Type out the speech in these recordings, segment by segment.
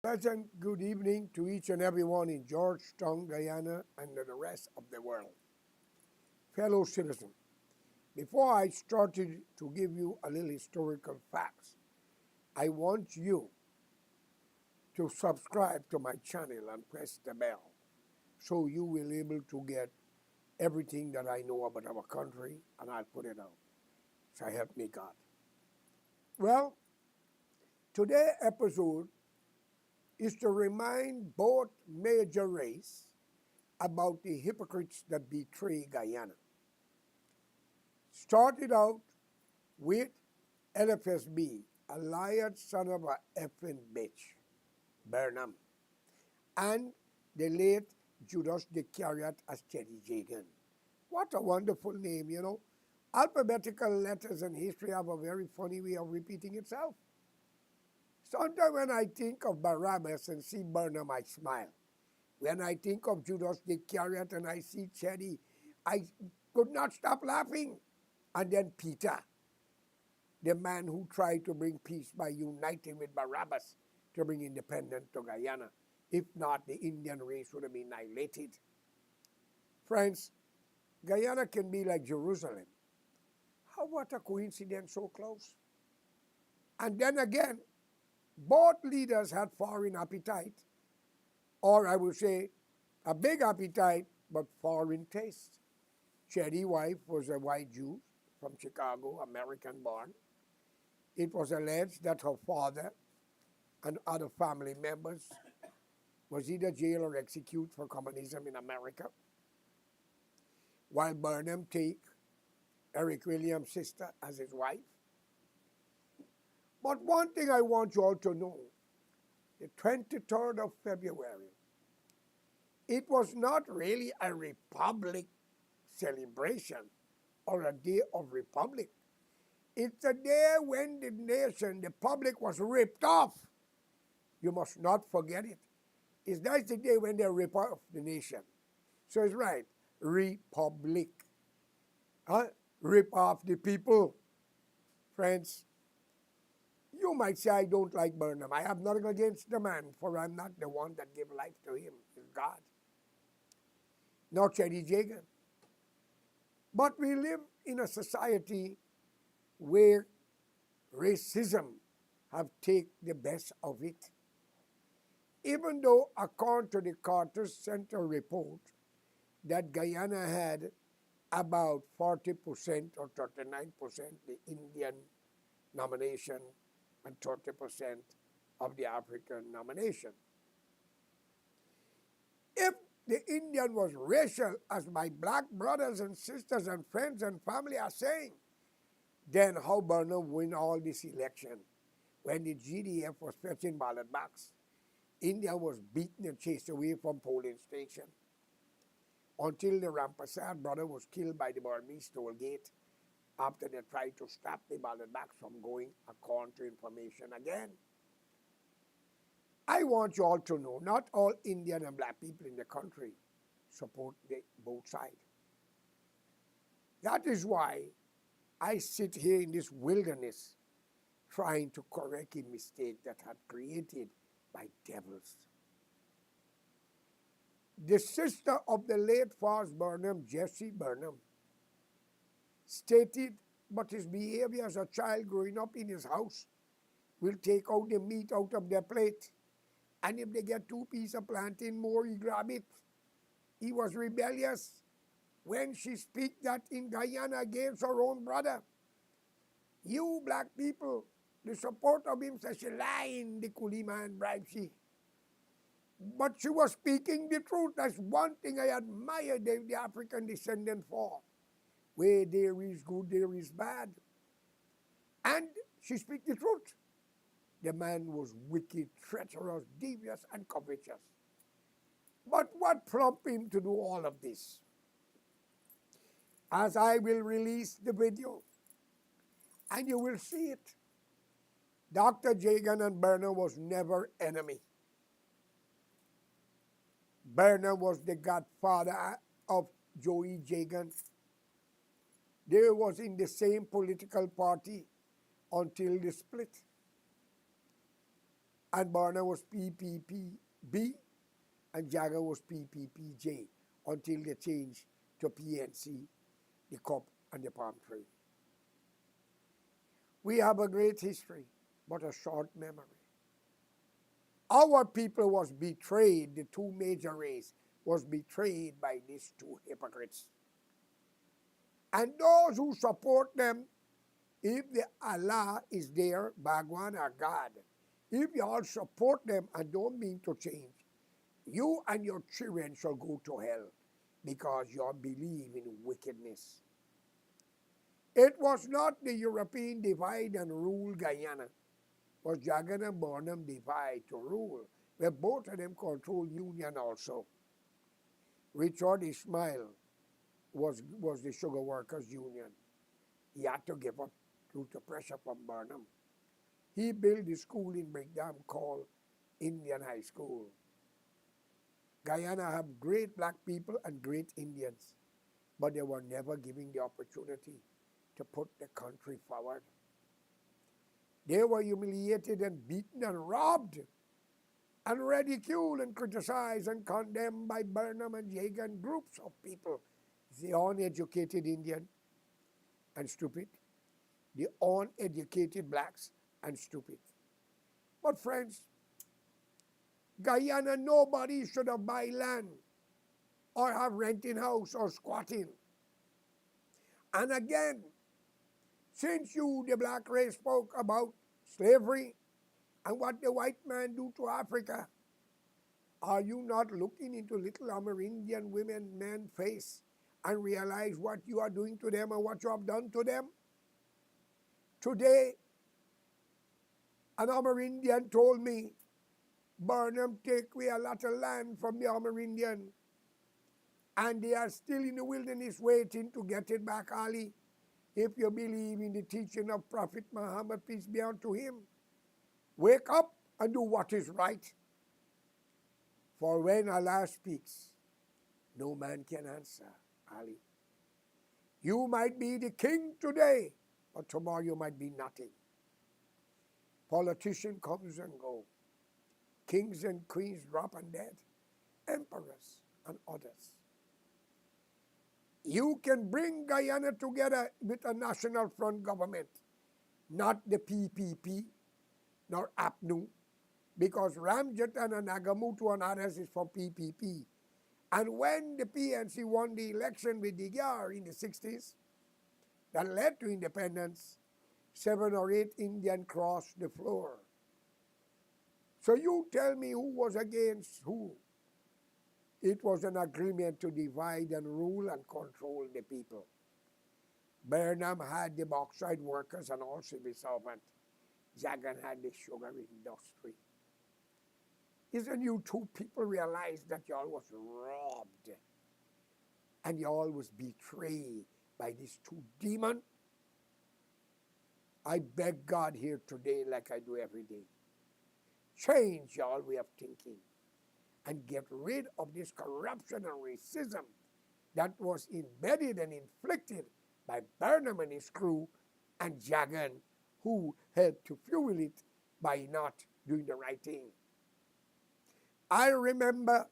Pleasant good evening to each and everyone in Georgetown, Guyana, and the rest of the world. Fellow citizens, before I started to give you a little historical facts, I want you to subscribe to my channel and press the bell so you will be able to get everything that I know about our country, and I'll put it out. So help me God. Well, today's episode is to remind both major race about the hypocrites that betray Guyana. Started out with LFSB, a liar son of a effing bitch, Burnham, and the late Judas Iscariot as Teddy Jagan. What a wonderful name, you know. Alphabetical letters in history have a very funny way of repeating itself. Sometimes when I think of Barabbas and see Burnham, I smile. When I think of Judas Iscariot and I see Teddy, I could not stop laughing. And then Peter, the man who tried to bring peace by uniting with Barabbas to bring independence to Guyana. If not, the Indian race would have been annihilated. Friends, Guyana can be like Jerusalem. How about a coincidence so close? And then again, both leaders had foreign appetite, or I would say a big appetite, but foreign taste. Teddy's wife was a white Jew from Chicago, American born. It was alleged that her father and other family members was either jailed or executed for communism in America, while Burnham take Eric Williams' sister as his wife. But one thing I want you all to know, the 23rd of February, it was not really a republic celebration or a day of republic. It's a day when the nation, the public was ripped off. You must not forget it. That's the day when they rip off the nation. So it's right, republic. Rip off the people. Friends, you might say I don't like Burnham. I have nothing against the man, for I'm not the one that gave life to him. It's God. Not Teddy Jagan. But we live in a society where racism have taken the best of it. Even though, according to the Carter Center report, that Guyana had about 40% or 39% the Indian nomination and 30% of the African nomination. If the Indian was racial, as my black brothers and sisters and friends and family are saying, then how Burnham win all this election when the GDF was fetching ballot box? India was beaten and chased away from polling station until the Rampasad brother was killed by the Burmese toll gate after they tried to stop the ballot box from going according to information again. I want you all to know, not all Indian and black people in the country support both sides. That is why I sit here in this wilderness trying to correct a mistake that had created by devils. The sister of the late Fars Burnham, Jessie Burnham, stated, but his behavior as a child growing up in his house will take out the meat out of their plate. And if they get 2 pieces of plantain more, he grab it. He was rebellious when she speak that in Guyana against her own brother. You black people, the support of him says she lying, the coolie man bribe she. But she was speaking the truth. That's one thing I admire the African descendant for. Where there is good, there is bad. And she speaks the truth. The man was wicked, treacherous, devious, and covetous. But what prompted him to do all of this? As I will release the video, and you will see it. Dr. Jagan and Burnham was never enemy. Burnham was the godfather of Joey Jagan. They was in the same political party until the split. And Burnham was PPPB and Jagan was PPPJ until they changed to PNC, the cup and the palm tree. We have a great history, but a short memory. Our people was betrayed, the two major race was betrayed by these two hypocrites. And those who support them, if the Allah is there, Bhagwan or God, if you all support them and don't mean to change, you and your children shall go to hell because you all believe in wickedness. It was not the European divide and rule Guyana. It was Jagan and Burnham divide to rule, where both of them control union also. Richard Ismail was the Sugar Workers Union. He had to give up due to pressure from Burnham. He built a school in Brigham called Indian High School. Guyana have great black people and great Indians, but they were never given the opportunity to put the country forward. They were humiliated and beaten and robbed and ridiculed and criticized and condemned by Burnham and Jagan groups of people. The uneducated Indian and stupid, the uneducated blacks and stupid. But friends, Guyana, nobody should have buy land or have renting house or squatting. And again, since you, the black race, spoke about slavery and what the white man do to Africa, are you not looking into little Amerindian women, men face and realize what you are doing to them and what you have done to them? Today, an Amerindian told me, Burnham take away a lot of land from the Amerindian, and they are still in the wilderness waiting to get it back, Ali. If you believe in the teaching of Prophet Muhammad, peace be unto him, wake up and do what is right. For when Allah speaks, no man can answer, Ali. You might be the king today, but tomorrow you might be nothing. Politician comes and go. Kings and queens drop and dead. Emperors and others. You can bring Guyana together with a national front government, not the PPP, nor APNU, because Ramjatan and Nagamutu and others is for PPP. And when the PNC won the election with Digar in the 60s, that led to independence, 7 or 8 Indians crossed the floor. So you tell me who was against who? It was an agreement to divide and rule and control the people. Burnham had the bauxite workers and all civil servants. Jagan had the sugar industry. Isn't you two people realize that y'all was robbed and y'all was betrayed by these two demons? I beg God here today like I do every day. Change y'all way of thinking and get rid of this corruption and racism that was embedded and inflicted by Burnham and his crew and Jagan, who helped to fuel it by not doing the right thing. I remember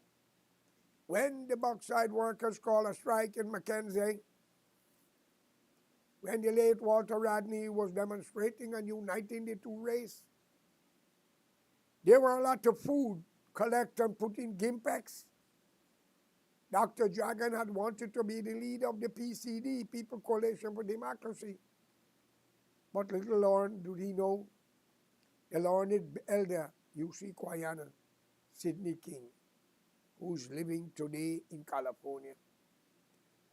when the bauxite workers called a strike in Mackenzie, when the late Walter Rodney was demonstrating and uniting the two races. There were a lot of food collected and put in Gimpex. Dr. Jagan had wanted to be the leader of the PCD, People Coalition for Democracy. But little Lorne, did he know? The learned elder, U.C. Quayana, Sidney King, who's living today in California.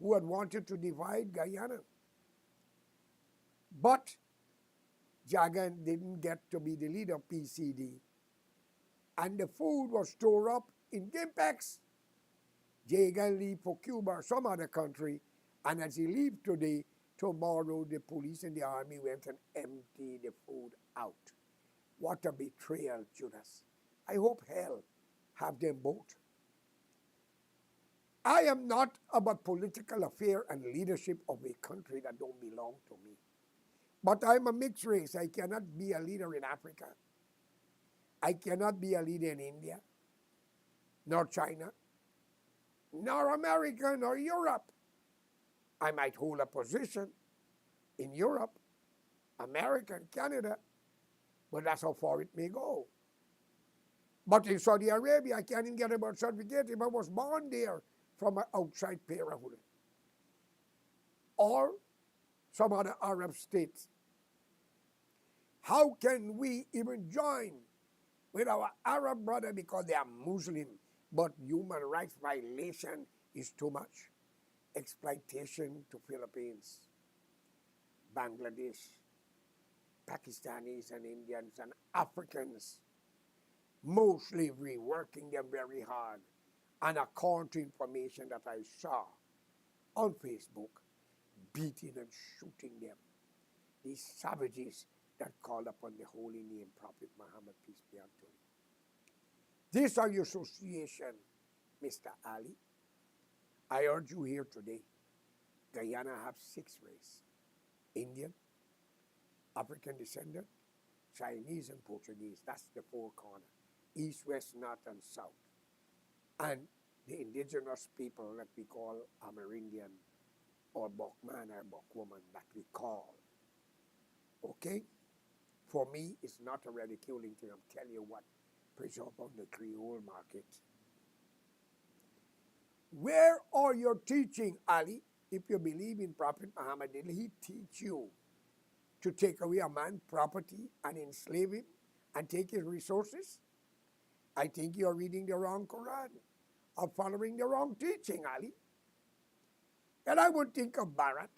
who had wanted to divide Guyana. But Jagan didn't get to be the leader of PCD. And the food was stored up in game packs. Jagan leave for Cuba or some other country. And as he leave today, tomorrow the police and the army went and emptied the food out. What a betrayal, Judas. I hope hell have them both. I am not about political affair and leadership of a country that don't belong to me. But I'm a mixed race. I cannot be a leader in Africa. I cannot be a leader in India, nor China, nor America, nor Europe. I might hold a position in Europe, America, and Canada, but that's how far it may go. But in Saudi Arabia, I can't even get a birth certificate if I was born there from an outside parenthood. Or some other Arab states. How can we even join with our Arab brother because they are Muslim, but human rights violation is too much? Exploitation to Philippines, Bangladesh, Pakistanis and Indians and Africans, mostly reworking them very hard. And according to information that I saw on Facebook, beating and shooting them. These savages that call upon the holy name Prophet Muhammad, peace be unto him. These are your association, Mr. Ali. I urge you here today. Guyana have 6 races: Indian, African descendant, Chinese, and Portuguese. That's the 4 corners: east, west, north, and south. And the indigenous people that we call Amerindian or Bokman or Bokwoman that we call. Okay? For me, it's not a ridiculing thing. I'm telling you what preserve on the Creole market. Where are your teaching, Ali? If you believe in Prophet Muhammad, did he teach you to take away a man's property and enslave him and take his resources? I think you're reading the wrong Quran or following the wrong teaching, Ali. And I would think of Bharat,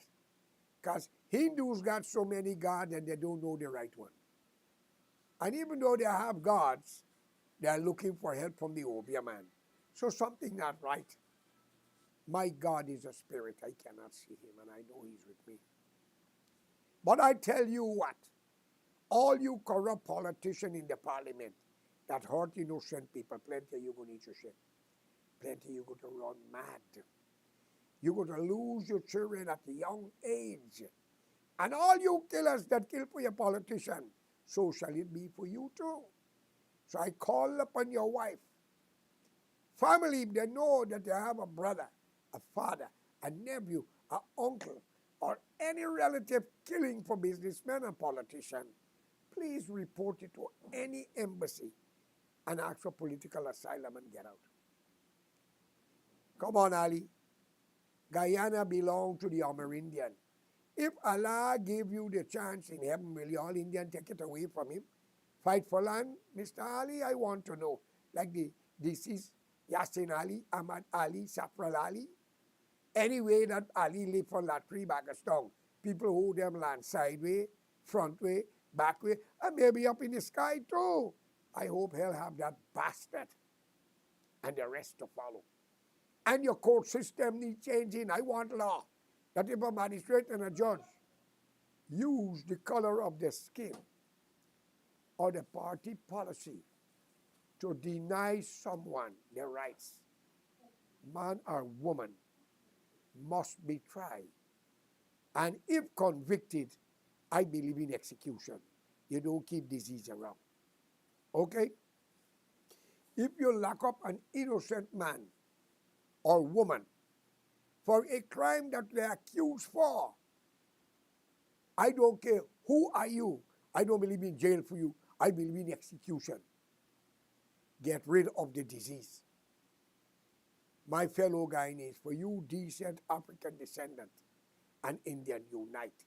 because Hindus got so many gods and they don't know the right one. And even though they have gods, they are looking for help from the Obeah man. So something not right. My God is a spirit. I cannot see him, and I know he's with me. But I tell you what, all you corrupt politicians in the parliament that hurt innocent people, plenty of you going to eat your shit. Plenty of you going to run mad. You're going to lose your children at a young age. And all you killers that kill for your politician, so shall it be for you too. So I call upon your wife, family, if they know that they have a brother, a father, a nephew, an uncle, or any relative killing for businessmen and politicians, please report it to any embassy and ask for political asylum and get out. Come on, Ali. Guyana belongs to the Amerindian. If Allah gave you the chance in heaven, will you all Indian take it away from him? Fight for land? Mr. Ali, I want to know. Like the deceased Yassin Ali, Ahmad Ali, Safral Ali. Any way that Ali lived for Latri, Bagastong, people hold them land sideways, front way, back way, and maybe up in the sky too. I hope hell have that bastard and the rest to follow. And your court system needs changing. I want law that if a magistrate and a judge use the color of their skin or the party policy to deny someone their rights, man or woman must be tried. And if convicted, I believe in execution. You don't keep disease around. Okay? If you lock up an innocent man or woman for a crime that they're accused for, I don't care who are you. I don't believe in jail for you. I believe in execution. Get rid of the disease. My fellow Guyanese, for you decent African descendant and Indian, unite.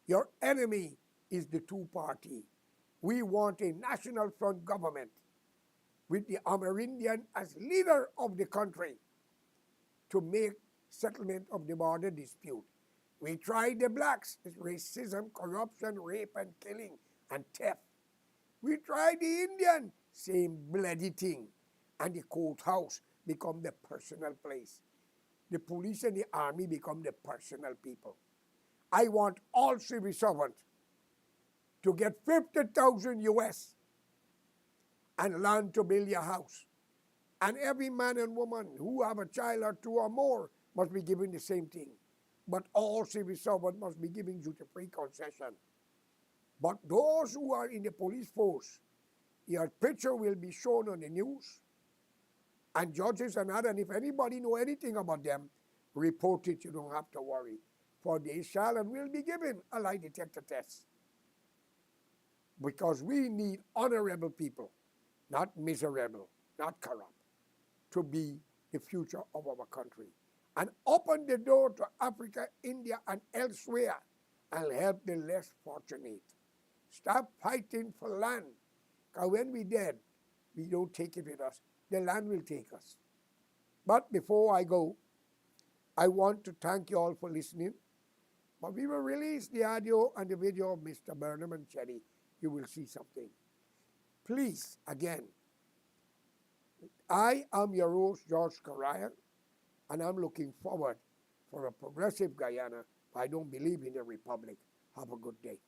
Your enemy is the two-party. We want a national front government with the Amerindian as leader of the country to make settlement of the border dispute. We tried the blacks, it's racism, corruption, rape and killing, and theft. We tried the Indian, same bloody thing. And the courthouse become the personal place. The police and the army become the personal people. I want all civil servants to get 50,000 US and learn to build your house. And every man and woman who have a child or two or more must be given the same thing. But all civil servants must be given duty-free concession. But those who are in the police force, your picture will be shown on the news, and judges and others, and if anybody know anything about them, report it, you don't have to worry. For they shall and will be given a lie detector test. Because we need honorable people, not miserable, not corrupt, to be the future of our country. And open the door to Africa, India, and elsewhere, and help the less fortunate. Stop fighting for land, because when we're dead, we don't take it with us. The land will take us. But before I go, I want to thank you all for listening. But we will release the audio and the video of Mr. Burnham and Chetty. You will see something. Please, again, I am your host, George Correa, and I'm looking forward for a progressive Guyana. I don't believe in the republic. Have a good day.